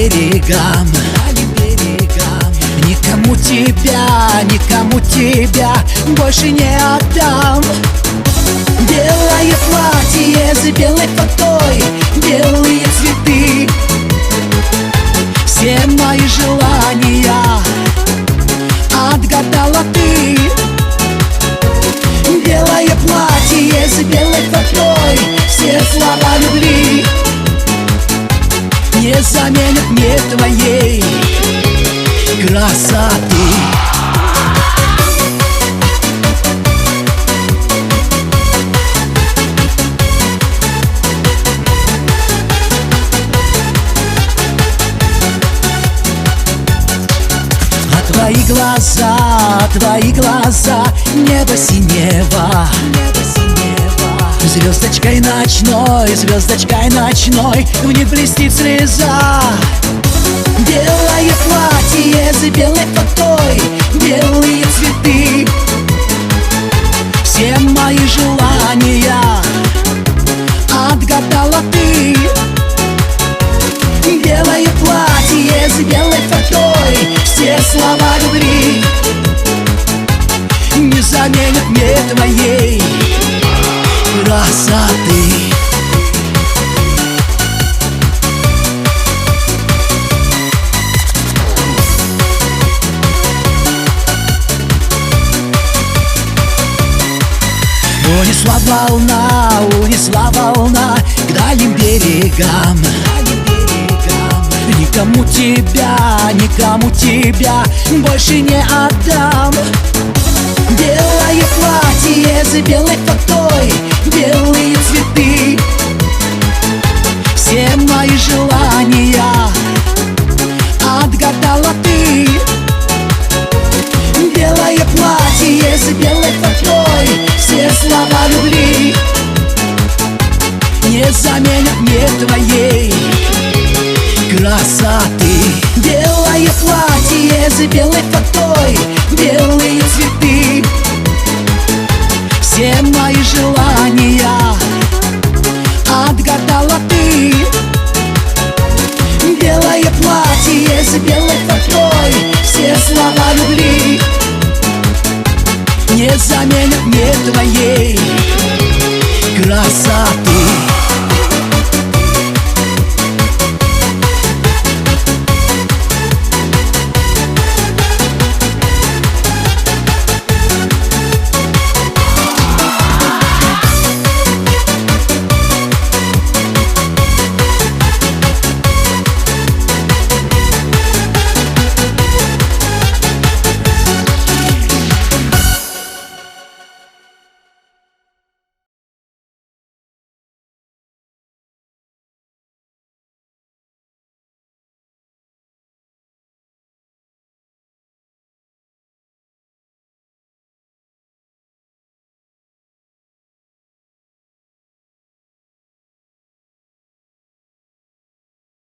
берегам, никому тебя больше не отдам. Белое платье с белой фатой, белые цветы, все мои желания отгадала ты. Белое платье с белой фатой, все слова любви не заменят мне твоей красоты. Твои глаза, небо синего, звездочкой ночной в них блестит слеза. Белое платье с белой фатой, белые цветы, все мои желания отгадала ты. Белое платье с белой фатой, все слова любви не заменят мне твоей красоты. Унесла волна к дальним берегам. Никому тебя больше не отдам. Белое платье с белой фатой, белые цветы, все мои желания отгадала ты. Белое платье с белой фатой, все слова любви не заменят мне твоей красоты. Белое платье с белой фатой, белые цветы,